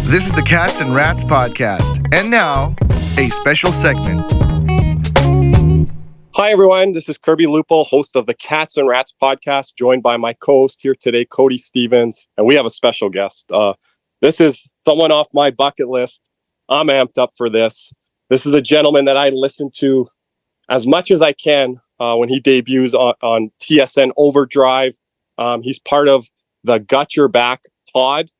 This is the Cats and Rats podcast, and now, a special segment. Hi, everyone. This is Kirby Lupo, host of the Cats and Rats podcast, joined by my co-host here today, Cody Stevens, and we have a special guest. This is someone off my bucket list. I'm amped up for this. This is a gentleman that I listen to as much as I can when he debuts on TSN Overdrive. He's part of the Got Your Back pod.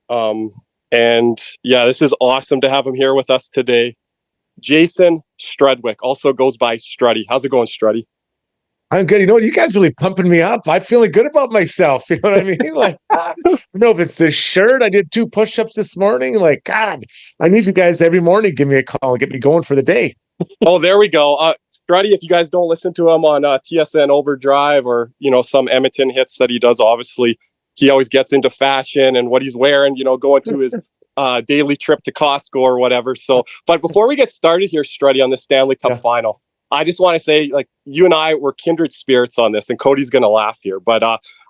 And yeah, this is awesome to have him here with us today. Jason Strudwick, also goes by Struddy. How's it going, Struddy? I'm good. You know what? You guys really pumping me up. I'm feeling good about myself. You know what I mean? Like, I don't know if it's this shirt. I did 2 push-ups this morning. Like, God, I need you guys every morning. Give me a call and get me going for the day. Oh, there we go. Struddy, if you guys don't listen to him on TSN Overdrive or, some Edmonton hits that he does, obviously, he always gets into fashion and what he's wearing, going to his daily trip to Costco or whatever. So, but before we get started here, Struddy, on the Stanley Cup final, I just want to say, you and I were kindred spirits on this, and Cody's going to laugh here, but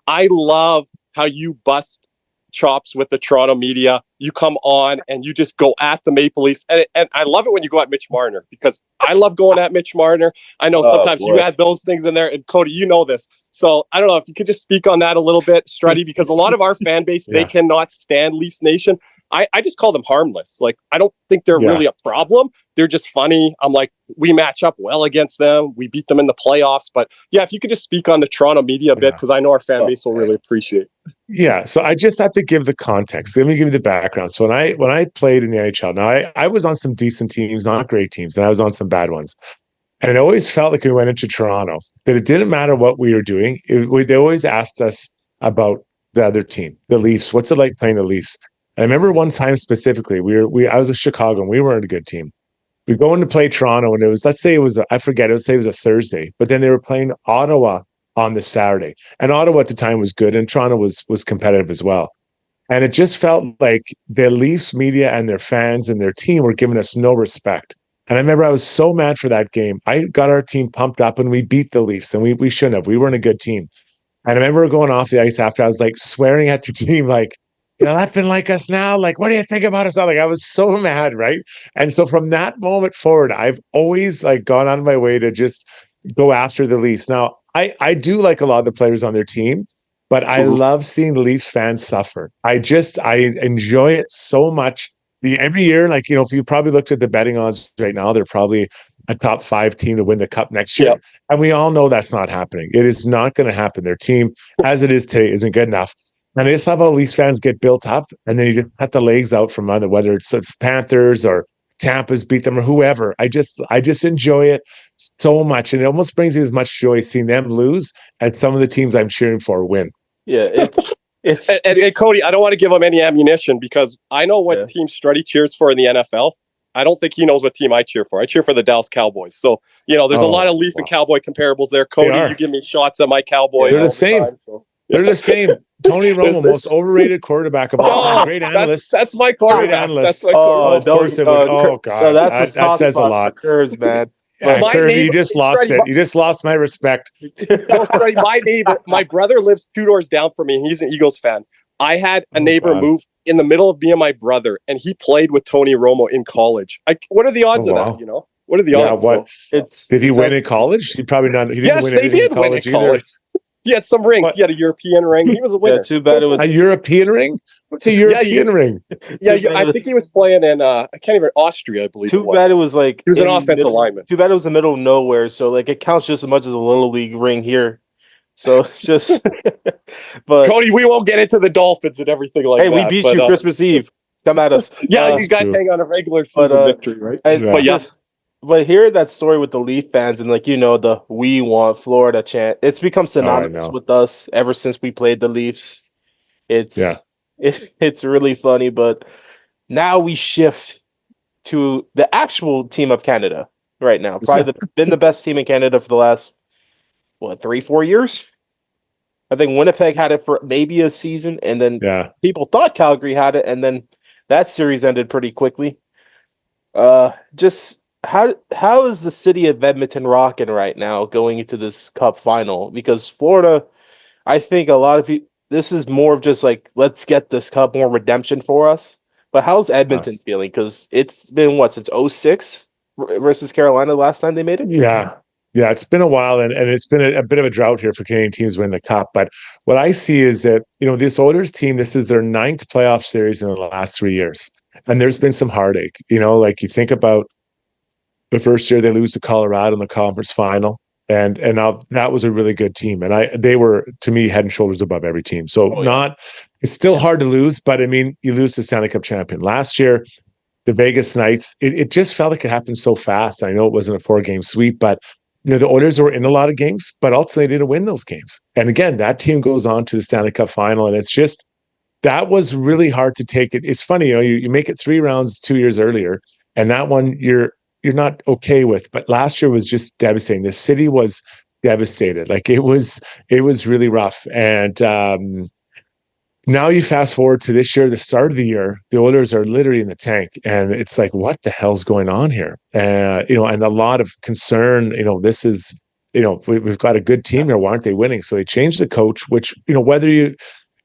I love how you bust chops with the Toronto media. You come on and you just go at the Maple Leafs. And I love it when you go at Mitch Marner, because I love going at Mitch Marner. I know sometimes you add those things in there, and Cody, you know this. So I don't know if you could just speak on that a little bit, Struddy, because a lot of our fan base, they cannot stand Leafs Nation. I just call them harmless. I don't think they're really a problem. They're just funny. I'm like, we match up well against them. We beat them in the playoffs. But yeah, if you could just speak on the Toronto media a bit, because I know our fan base will really appreciate it. Yeah, so I just have to give the context. Let me give you the background. So when I played in the NHL, now I was on some decent teams, not great teams, and I was on some bad ones. And it always felt like we went into Toronto, that it didn't matter what we were doing. They always asked us about the other team, the Leafs. What's it like playing the Leafs? And I remember one time specifically, I was in Chicago and we weren't a good team. We go in to play Toronto, and it was, let's say it was a Thursday, but then they were playing Ottawa on the Saturday. And Ottawa at the time was good, and Toronto was competitive as well. And it just felt like the Leafs media and their fans and their team were giving us no respect. And I remember I was so mad for that game. I got our team pumped up and we beat the Leafs, and we shouldn't have. We weren't a good team. And I remember going off the ice after, I was swearing at the team, you're nothing like us now. What do you think about us now? I was so mad, right? And so from that moment forward, I've always gone out of my way to just go after the Leafs. Now, I do like a lot of the players on their team, but I love seeing Leafs fans suffer. I enjoy it so much. Every year, if you probably looked at the betting odds right now, they're probably a top 5 team to win the cup next year. Yep. And we all know that's not happening. It is not going to happen. Their team, as it is today, isn't good enough. And I just love how Leafs fans get built up, and then you just cut the legs out from under, whether it's Panthers or Tampa's beat them or whoever. I just enjoy it so much, and it almost brings me as much joy seeing them lose and some of the teams I'm cheering for win. Yeah, it's and Cody, I don't want to give him any ammunition, because I know what team Struddy cheers for in the NFL. I don't think he knows what team I cheer for. I cheer for the Dallas Cowboys. So, there's a lot of Leaf and Cowboy comparables there. Cody, you give me shots at my Cowboys. They're the same. They're the same. Tony Romo, most overrated quarterback of all time. Great analyst. That's my quarterback. Great analyst. That's my quarterback. Of course it would. Oh, God. That says a lot. Curves, man. Yeah, Kirby, you just lost it. You just lost my respect. My neighbor, my brother lives 2 doors down from me, and he's an Eagles fan. I had a neighbor move in the middle of me and my brother, and he played with Tony Romo in college. What are the odds of that, What are the odds? What? Did he win in college? He probably not. He didn't win anything in college either. He had some rings. He had a European ring. He was a winner. Yeah, too bad it was a European ring. What's a European ring? Yeah, I think he was playing in I can't even Austria, I believe. Too bad it was he was an offensive lineman. Too bad it was the middle of nowhere, so it counts just as much as a little league ring here. So just, but Cody, we won't get into the Dolphins and everything like that. Hey, we beat you Christmas Eve. Come at us. Yeah, you guys hang on a regular season victory, right? But yes. But hearing that story with the Leaf fans and the "We want Florida" chant, it's become synonymous with us ever since we played the Leafs. It's really funny, but now we shift to the actual team of Canada right now. Probably been the best team in Canada for the last 3-4 years. I think Winnipeg had it for maybe a season, and then people thought Calgary had it, and then that series ended pretty quickly. How is the city of Edmonton rocking right now going into this Cup final? Because Florida, I think a lot of people, this is more of just like, let's get this cup, more redemption for us. But how's Edmonton feeling? Because it's been since 06 versus Carolina the last time they made it? Yeah. Yeah, it's been a while, and it's been a bit of a drought here for Canadian teams win the cup. But what I see is that, this Oilers team, this is their 9th playoff series in the last 3 years. And there's been some heartache. Like you think about the first year they lose to Colorado in the conference final. And now that was a really good team. And they were, to me, head and shoulders above every team. So it's still hard to lose, but I mean, you lose to Stanley Cup champion. Last year, the Vegas Knights, it just felt like it happened so fast. I know it wasn't a 4-game sweep, but the Oilers were in a lot of games, but ultimately they didn't win those games. And again, that team goes on to the Stanley Cup final, and it's just, that was really hard to take it. It's funny, you make it 3 rounds 2 years earlier, and that one you're not okay with. But last year was just devastating. The city was devastated. Like it was really rough. And now you fast forward to this year, the start of the year, the Oilers are literally in the tank, and it's like, what the hell's going on here? And a lot of concern. This is, we've got a good team here. Why aren't they winning? So they changed the coach, which whether it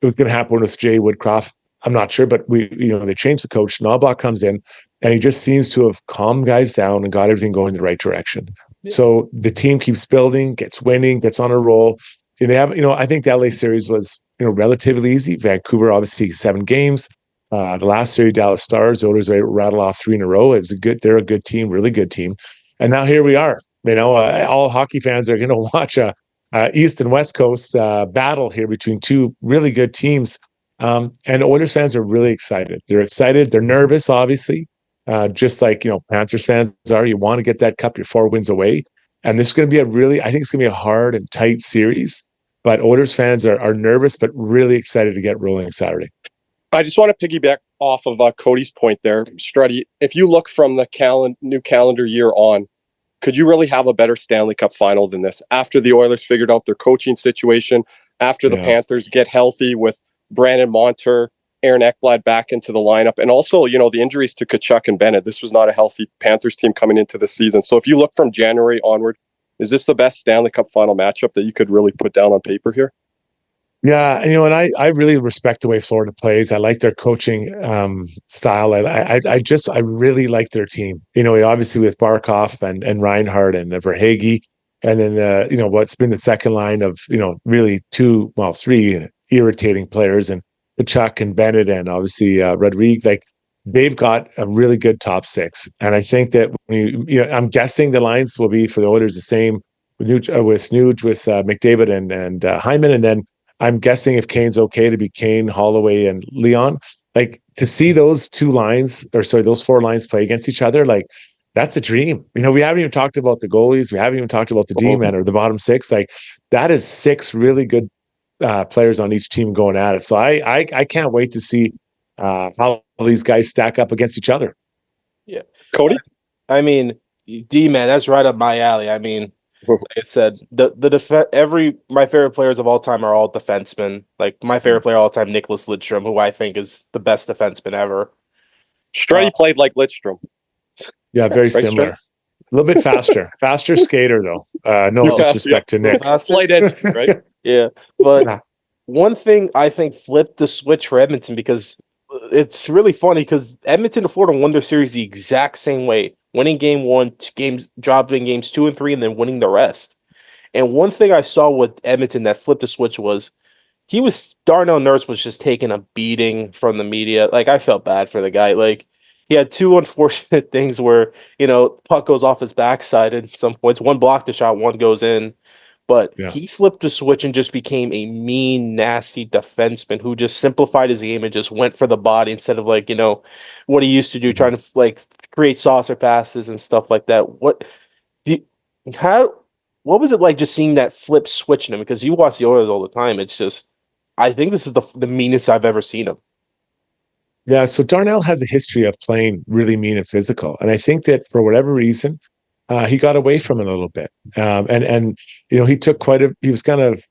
was going to happen with Jay Woodcroft, I'm not sure, but they changed the coach. Knobloch comes in, and he just seems to have calmed guys down and got everything going in the right direction. Yeah. So the team keeps building, gets winning, gets on a roll. And they have, I think the LA series was, relatively easy. Vancouver, obviously 7 games. The last series, Dallas Stars, the Oilers rattle off 3 in a row. They're a good team, really good team. And now here we are. All hockey fans are going to watch a East and West Coast battle here between 2 really good teams. And Oilers fans are really excited. They're excited. They're nervous, obviously. Just like, Panthers fans are. You want to get that cup. You're 4 wins away. And this is going to be I think it's going to be a hard and tight series. But Oilers fans are nervous, but really excited to get rolling Saturday. I just want to piggyback off of Cody's point there, Struddy. If you look from the new calendar year on, could you really have a better Stanley Cup final than this? After the Oilers figured out their coaching situation, after the Panthers get healthy with Brandon Montour, Aaron Ekblad back into the lineup, and also, the injuries to Tkachuk and Bennett. This was not a healthy Panthers team coming into the season. So if you look from January onward, is this the best Stanley Cup final matchup that you could really put down on paper here? Yeah, and I really respect the way Florida plays. I like their coaching style. I really like their team. Obviously with Barkov and Reinhardt and Verhaeghe, and then what's been the second line of really 3 irritating players, and Tkachuk and Bennett and obviously Rodrigue. Like they've got a really good top 6, and I think that I'm guessing the lines will be for the Oilers the same with Nuge, with McDavid and Hyman, and then I'm guessing if Kane's okay to be Kane, Holloway, and Leon, like to see those 4 lines play against each other, like that's a dream. We haven't even talked about the goalies. We haven't even talked about the D-men or the bottom 6. Like that is 6 really good players on each team going at it. So I can't wait to see how these guys stack up against each other. Yeah. Cody? I mean, D-man, that's right up my alley. I mean, like I said, my favorite players of all time are all defensemen. Like my favorite player of all time, Nicholas Lidstrom, who I think is the best defenseman ever. Struddy played like Lidstrom. Yeah, very similar. A little bit faster skater though. No disrespect to Nick. Slight edge, right? Yeah, but one thing I think flipped the switch for Edmonton, because it's really funny because Edmonton and Florida won their series the exact same way. Winning game 1, dropping games 2 and 3, and then winning the rest. And one thing I saw with Edmonton that flipped the switch was Darnell Nurse was just taking a beating from the media. Like I felt bad for the guy. Like he had 2 unfortunate things where, puck goes off his backside at some points. One blocked the shot, one goes in. But he flipped the switch and just became a mean, nasty defenseman who just simplified his game and just went for the body instead of what he used to do, trying to create saucer passes and stuff like that. What was it like just seeing that flip switch in him? Because you watch the Oilers all the time. It's just, I think this is the meanest I've ever seen him. Yeah, so Darnell has a history of playing really mean and physical. And I think that for whatever reason, he got away from it a little bit. He took he was kind of,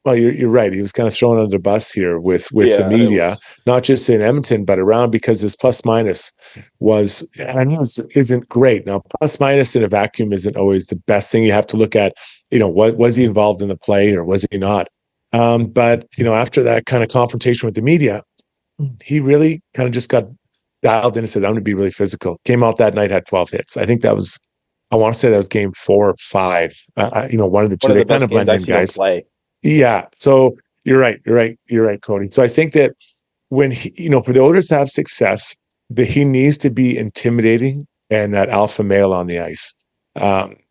well, you're right. He was kind of thrown under the bus here with the media, not just in Edmonton, but around, because his plus minus isn't great. Now, plus minus in a vacuum isn't always the best thing. You have to look at, was he involved in the play or was he not? But after that kind of confrontation with the media, he really kind of just got dialed in and said, I'm going to be really physical. Came out that night, had 12 hits. I think I want to say that was game 4 or 5. One of the two. One of They the best kind of games blend I've in, seen him guys. play. Yeah. So you're right, Cody. So I think that when for the Oilers to have success, that he needs to be intimidating and that alpha male on the ice.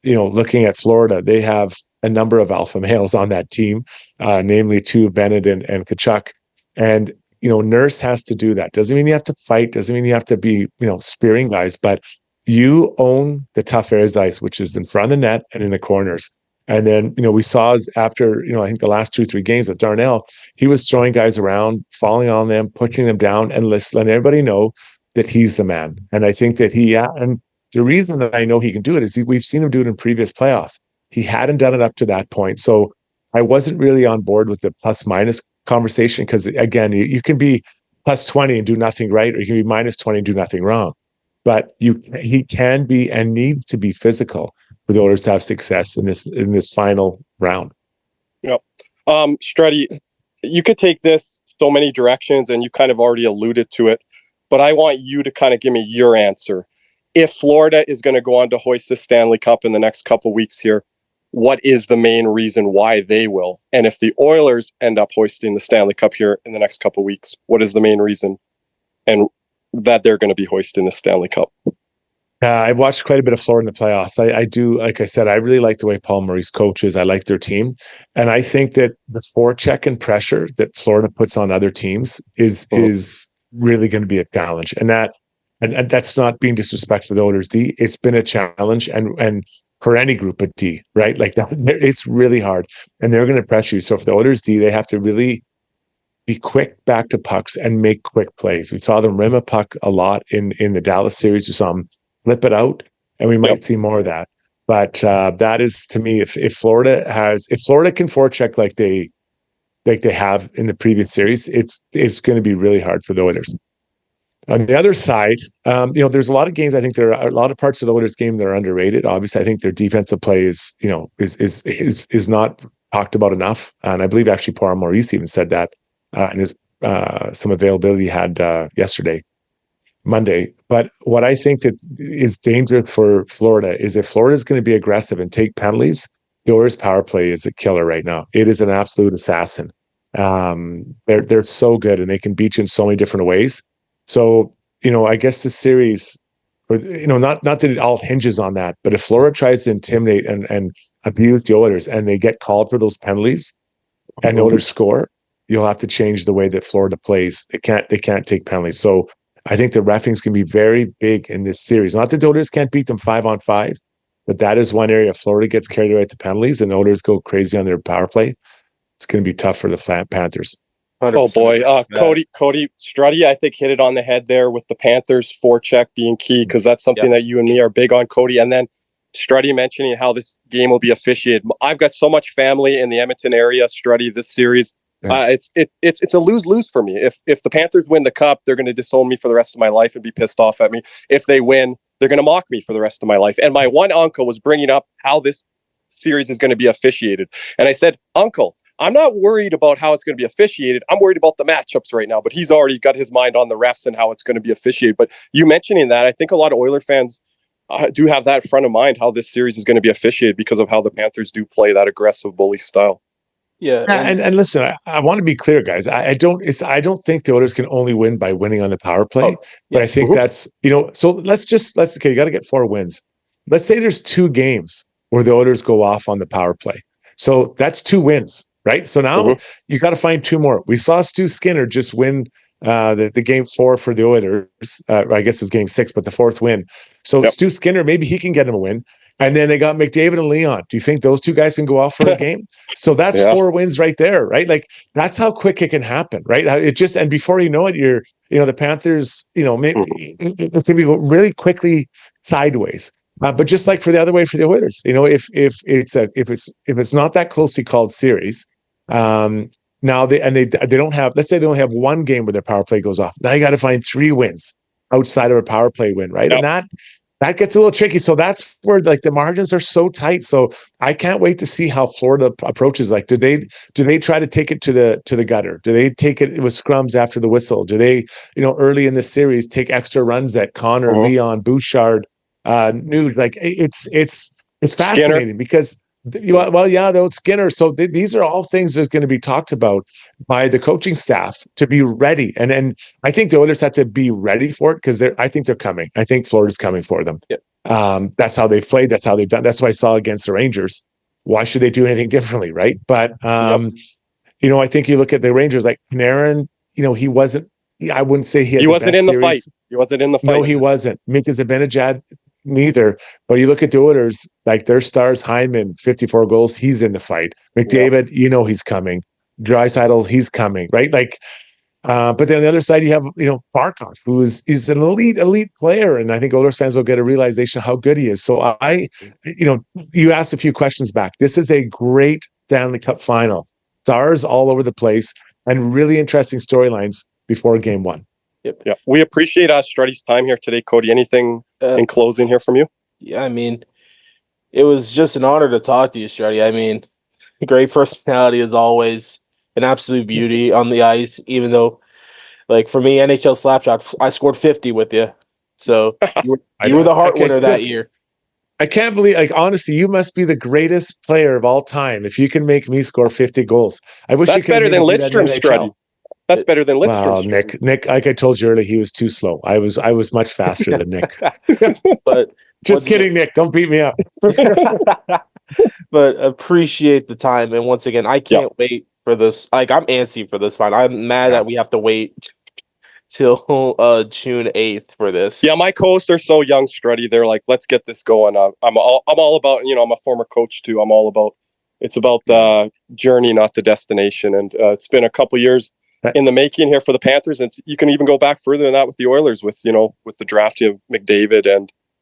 Looking at Florida, they have a number of alpha males on that team, namely two, Bennett and Kachuk. And Nurse has to do that. Doesn't mean you have to fight. Doesn't mean you have to be spearing guys, but you own the tough areas of ice, which is in front of the net and in the corners. And then, we saw after, I think the last 2-3 games with Darnell, he was throwing guys around, falling on them, pushing them down, and letting everybody know that he's the man. And I think that and the reason that I know he can do it is we've seen him do it in previous playoffs. He hadn't done it up to that point. So I wasn't really on board with the plus minus conversation because, again, you can be plus 20 and do nothing right, or you can be minus 20 and do nothing wrong. But he can be and need to be physical for the Oilers to have success in this final round. Yep. Struddy, you could take this so many directions, and you kind of already alluded to it, but I want you to kind of give me your answer. If Florida is going to go on to hoist the Stanley Cup in the next couple weeks here, what is the main reason why they will? And if the Oilers end up hoisting the Stanley Cup here in the next couple weeks, what is the main reason and that they're going to be hoisting the Stanley Cup? I watched quite a bit of Florida in the playoffs. I do, like I said, I really like the way Paul Maurice coaches. I like their team. And I think that the forecheck and pressure that Florida puts on other teams is really going to be a challenge. And that's not being disrespectful to the Oilers D. It's been a challenge and for any group at D, right? Like that, it's really hard. And they're going to pressure you. So for the Oilers D, they have to really be quick back to pucks and make quick plays. We saw them rim a puck a lot in the Dallas series. We saw them flip it out, and we might see more of that. But that is, to me, if Florida can forecheck like they have in the previous series, it's going to be really hard for the Oilers. On the other side, there's a lot of games. I think there are a lot of parts of the Oilers game that are underrated. Obviously, I think their defensive play is not talked about enough, and I believe actually Paul Maurice even said that in his some availability he had Monday. But what I think that is dangerous for Florida is if Florida is going to be aggressive and take penalties, the Oilers power play is a killer right now. It is an absolute assassin. They're so good and they can beat you in so many different ways. So, I guess the series, not that it all hinges on that, but if Florida tries to intimidate and abuse the Oilers and they get called for those penalties and the Oilers score, you'll have to change the way that Florida plays. They can't take penalties. So I think the reffing's can be very big in this series. Not that the Oilers can't beat them 5-on-5, but that is one area. Florida gets carried away at the penalties and the Oilers go crazy on their power play. It's going to be tough for the Panthers. 100%. Oh boy, Cody Struddy, I think hit it on the head there with the Panthers forecheck being key, because that's something that you and me are big on, Cody. And then Struddy mentioning how this game will be officiated. I've got so much family in the Edmonton area. Struddy, this series, it's a lose-lose for me. If the Panthers win the cup, they're going to disown me for the rest of my life and be pissed off at me. If they win, they're going to mock me for the rest of my life. And my one uncle was bringing up how this series is going to be officiated, and I said, Uncle, I'm not worried about how it's going to be officiated. I'm worried about the matchups right now. But he's already got his mind on the refs and how it's going to be officiated. But you mentioning that, I think a lot of Oiler fans do have that front of mind, how this series is going to be officiated because of how the Panthers do play that aggressive bully style. Yeah, and listen, I want to be clear, guys. I don't think the Oilers can only win by winning on the power play. But I think that's, so let's you got to get 4 wins. Let's say there's 2 games where the Oilers go off on the power play. So that's 2 wins. Right. So now you got to find 2 more. We saw Stu Skinner just win the game 4 for the Oilers. I guess it was game 6, but the 4th win. So Stu Skinner, maybe he can get him a win. And then they got McDavid and Leon. Do you think those 2 guys can go off for a game? So that's 4 wins right there. Right. Like that's how quick it can happen. Right. And before you know it, the Panthers, maybe it's going to be really quickly sideways. But just like for the other way for the Oilers, if it's not that closely called series, now they don't have, let's say they only have 1 game where their power play goes off. Now you got to find 3 wins outside of a power play win, right? And that gets a little tricky. So that's where like the margins are so tight. So I can't wait to see how Florida approaches. Like, do they try to take it to the gutter? Do they take it with scrums after the whistle? Do they, early in the series take extra runs at Connor, Leon, Bouchard, Nude? Like it's fascinating Skinner. because the old Skinner. So these are all things that's going to be talked about by the coaching staff to be ready. And I think the Oilers have to be ready for it because I think they're coming. I think Florida's coming for them. Yep. That's how they've played. That's how they've done. That's what I saw against the Rangers. Why should they do anything differently, right? But I think you look at the Rangers like Panarin. He wasn't. I wouldn't say he wasn't in the fight. He wasn't in the fight. No, he wasn't. Mika Zibanejad, neither. But you look at the Oilers, like their stars, Hyman, 54 goals, he's in the fight. McDavid, he's coming. Draisaitl, he's coming, right? Like, but then on the other side, you have, Barkov, he's an elite player. And I think Oilers fans will get a realization of how good he is. So you asked a few questions back. This is a great Stanley Cup final. Stars all over the place and really interesting storylines before game one. Yep. Yeah. We appreciate Struddy's time here today, Cody. Anything in closing here from you? Yeah, I mean, it was just an honor to talk to you, Struddy. I mean, great personality as always, an absolute beauty on the ice, even though, like, for me, NHL Slapshot, I scored 50 with you. So you were the Hart winner that year. I can't believe, like, honestly, you must be the greatest player of all time if you can make me score 50 goals. I wish you could. That's better than Lidstrom, Struddy. That's better than Lidstrom. Wow, Nick, like I told you earlier, he was too slow. I was much faster than Nick. But just kidding, Nick. Don't beat me up. But appreciate the time, and once again, I can't wait for this. Like, I'm antsy for this fight. I'm mad that we have to wait till June 8th for this. Yeah, my co-hosts are so young, Struddy. They're like, let's get this going. I'm all about, I'm a former coach too. I'm all about, it's about the journey, not the destination. And it's been a couple years in the making here for the Panthers. And you can even go back further than that with the Oilers, with the drafting of McDavid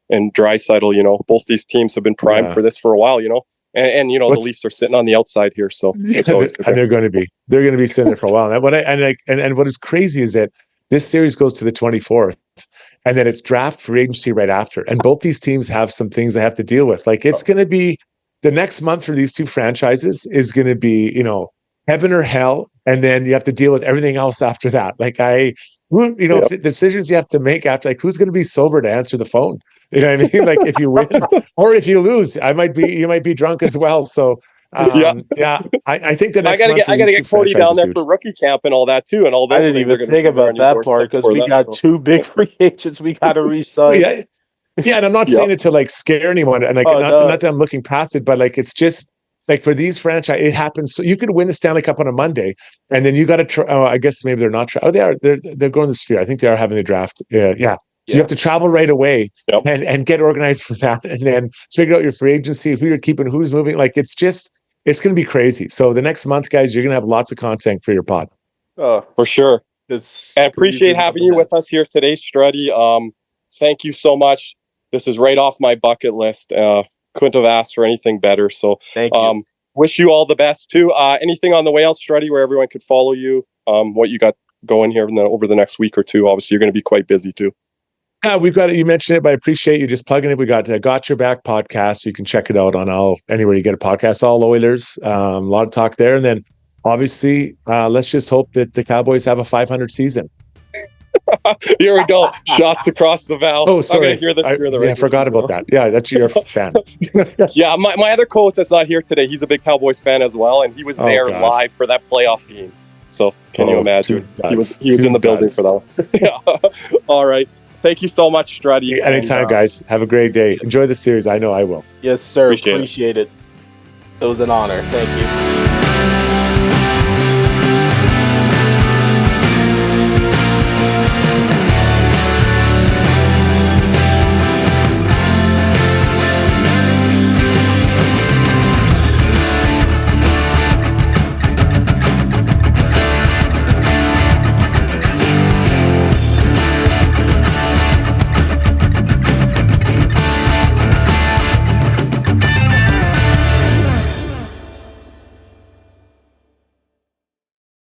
and Draisaitl. Both these teams have been primed for this for a while, and the Leafs are sitting on the outside here. So it's always good. And they're going to be sitting there for a while. And what is crazy is that this series goes to the 24th, and then it's draft free agency right after. And both these teams have some things they have to deal with. Like, it's going to be the next month for these two franchises is going to be, heaven or hell. And then you have to deal with everything else after that. Like, decisions you have to make after, like, who's going to be sober to answer the phone? You know what I mean? Like, if you win or if you lose, you might be drunk as well. So, I think the next I gotta get Cody down there for rookie camp and all that too, and all that. I didn't even think about that part because we got two big free agents we got to re-sign. And I'm not saying it to like scare anyone, and like not that I'm looking past it, but like it's just like for these franchise, it happens. So you could win the Stanley Cup on a Monday, and then you got to try. I guess maybe they're not. They are. They're going to the Sphere. I think they are having the draft. So you have to travel right away and get organized for that, and then figure out your free agency, who you're keeping, who's moving. Like, it's going to be crazy. So the next month, guys, you're going to have lots of content for your pod. Oh, for sure. And appreciate having you with us here today, Struddy. Thank you so much. This is right off my bucket list. Couldn't have asked for anything better. So thank you. Wish you all the best too. Anything on the way out, Struddy, where everyone could follow you? What you got going here over the next week or two? Obviously, you're going to be quite busy too. We've got it. You mentioned it, but I appreciate you just plugging it. We got Got Your Back podcast. So you can check it out on anywhere you get a podcast, all Oilers. A lot of talk there. And then obviously, let's just hope that the Cowboys have a 500 season. Here we go. Shots across the valve. Oh, sorry. I'm gonna hear the I forgot about that. Yeah, that's your fan. Yeah, my other coach that's not here today, he's a big Cowboys fan as well, and he was there live for that playoff game. So can you imagine? He was in the building for that one. Yeah. All right. Thank you so much, Struddy. Anytime, guys. Have a great day. Enjoy the series. I know I will. Yes, sir. Appreciate it. It was an honor. Thank you.